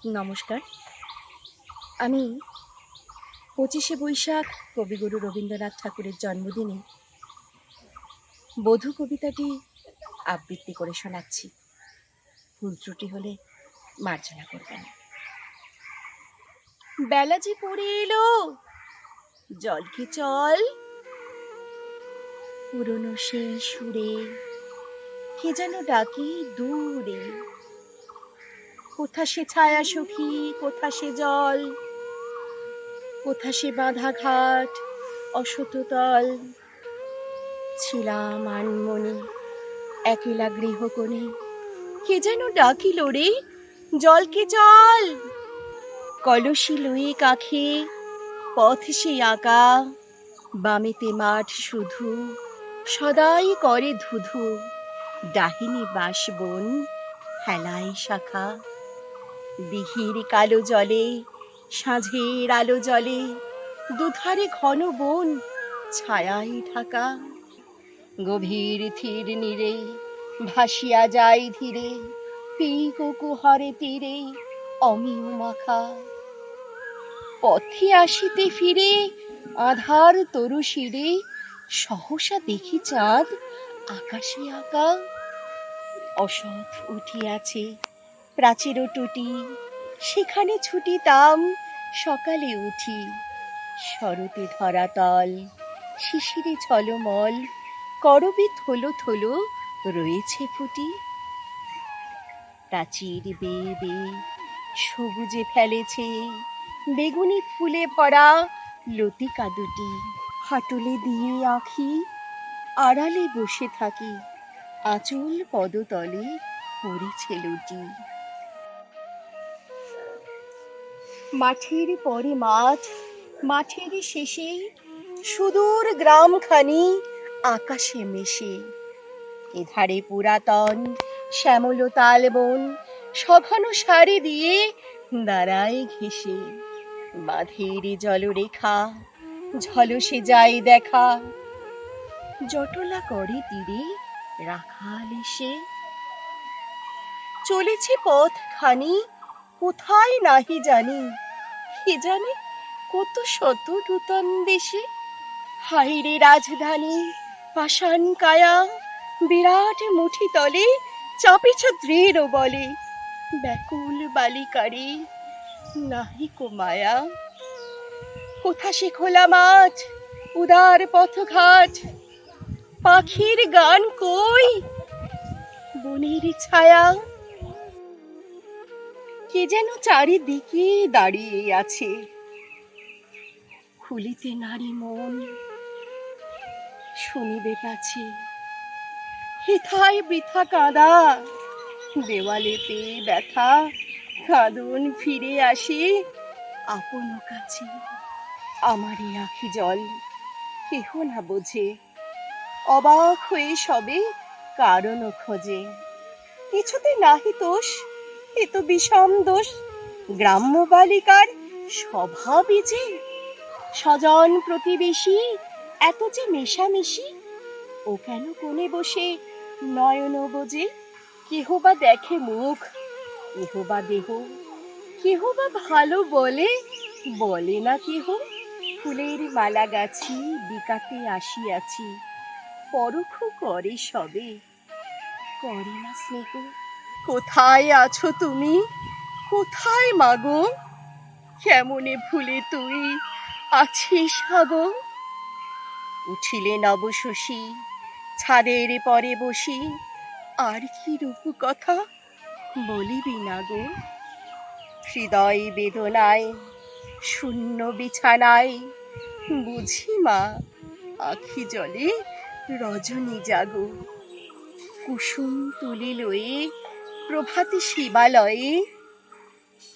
নমস্কার। আমি ২৫শে বৈশাখ কবিগুরু রবীন্দ্রনাথ ঠাকুরের জন্মদিনে বধূ কবিতাটি আবৃত্তি করে শোনাচ্ছি। ভুল ত্রুটি হলে মার্জনা করবেন। বেলা যে পড়ে এলো, জল কি চল, পুরনো সেই সুরে কে যেন ডাকে দূরে। কোথা সে ছায়া সখী, কোথা সে জল, কোথা সে বাঁধা ঘাট অসততল। ছিলাম আনমনে একলা গৃহকোণে, কে যেন ডাকিল রে জলকে চল। কলসি লুই কাখে পথ সেই আঁকা, বামেতে মাঠ শুধু সদাই করে ধুধু। ডাহিনী বাঁশবন হেলায় শাখা, দিঘির কালো জলে সাঁঝের আলো জলে, দুধারে ঘন বন ছায়ায় ঢাকা। গভীর থির নীরে ভাসিয়া যায় ধীরে, পিক ও কুহরে তীরে অমিয় মাখা। পথে আসিতে ফিরে আধার তরু শিরে, সহসা দেখি চাঁদ আকাশে আঁকা। অসৎ উঠিয়াছে প্রাচীর টুটি, সেখানে ছুটিতাম সকালে উঠি। শরতে ধরাতল শিশিরে ঝলমল, করবি থলো থলো রয়েছে ফুটি। প্রাচীর বেয়ে বেয়ে সবুজে ফেলেছে বেগুনি ফুলে ভরা লতিকা দুটি। হাঁটুলে দিয়ে আঁখি আড়ালে বসে থাকি, আঁচল পদতলে পড়েছে লুটি। মাঠের পরে মাঠ, মাঠের শেষে সুদূর গ্রামখানি আকাশে মেশে। এধারে পুরাতন শ্যামল তালবন সঘন সারি দিয়ে দাঁড়ায় ঘেঁষে। বাঁধের জলরেখা ঝলসে যায় দেখা, জটলা করে তীরে রাখাল এসে। চলেছে পথ খানি কোথায় নাহি জানি, কে জানে কত শত নূতন দেশে। হাইরে রাজধানী পাষাণ কায়া, বিরাট মুঠি তলে চাপিছ দৃঢ় বলে। ব্যাকুল বালিকারে নাহিকো মায়া, কোথা সে খোলা মাঠ উদার পথঘাট। পাখির গান কই, বনের ছায়া। কে যেন চারিদিকে দাঁড়িয়ে আছে, খুলিতে নারী মন শুনিবে পাছে। হেথায় বৃথা কাঁদা, দেওয়ালেতে ব্যথা, কাঁদন ফিরে আসে আপন কাছে। আমারই আঁখি জল কেহ না বোঝে, অবাক হয়ে সবে কারণ খোঁজে। কিছুতে নাহি দোষ, এ তো বিষম দোষ গ্রাম্য বালিকার স্বভাবই যে। স্বজন প্রতিবেশী এত যে মেশামেশি, ও কেন কোণে বসে নয়ন বোজে। কেহ বা দেখে মুখ, কেহ বা দেহ, কেহ বা ভালো বলে, বলে না কেহ। ফুলের মালা গাছি বিকাতে আসিয়াছি, পরখ করে সবে করে না স্নেহ। কোথায় আছো তুমি, কোথায় মাগো, কেমনে ভুলে তুই আছিস হাগো। উঠিলে নব শশী ছাদের পরে বসি, আর কি রূপ কথা বলিবি না গো। হৃদয় বেদনায় শূন্য বিছানায়, বুঝি মা আখি জলে রজনী জাগো। কুসুম তুলি লয়ে প্রভাতে শিবালয়ে,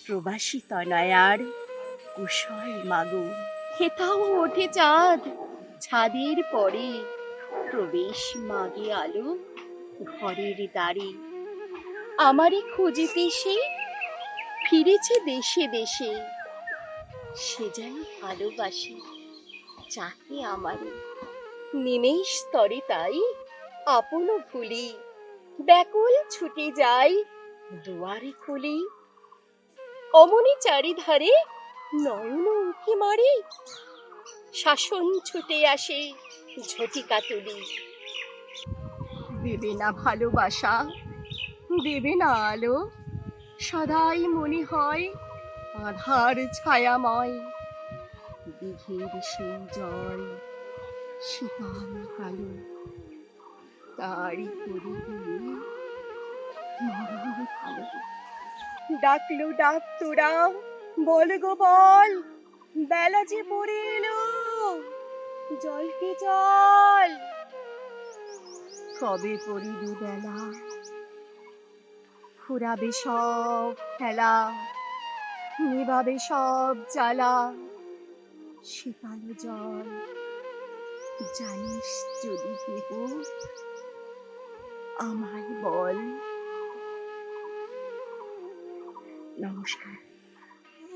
প্রবাসী তনয়ার কুশল মাগো। হেথাও ওঠে চাঁদ ছাদের পরে, প্রবেশ মাগে আলো ঘরের দ্বারে। আমারে খুঁজিতে সে ফিরেছে দেশে দেশে, সে যেন ভালোবাসে যাকে আমারে। নিমেষ স্তরে তাই আপন ভুলি, ব্যাকুল ছুটে যাই দুয়ারে খুলি। অমনি চারিধারে নয়ন উঁকি মারে, শাসন ছুটে আসে ঝটিকা তুলি। দেবে না ভালোবাসা, দেবে না আলো, সদাই মনে হয় আধার ছায়াময়। দিঘির সেই জল শীতল কালো, তারি করে দিয়ে মরণ ভালো। ডাকলো ডাক তোরা, বল গো বল, বেলা যে পড়ে এলো, জল কি জল। কবে পড়িবে বেলা, ফুরাবে সব খেলা, নিবাবে সব জ্বালা, শীতল জল জানিস যদি কেহ, আমায় বল। নমস্কার।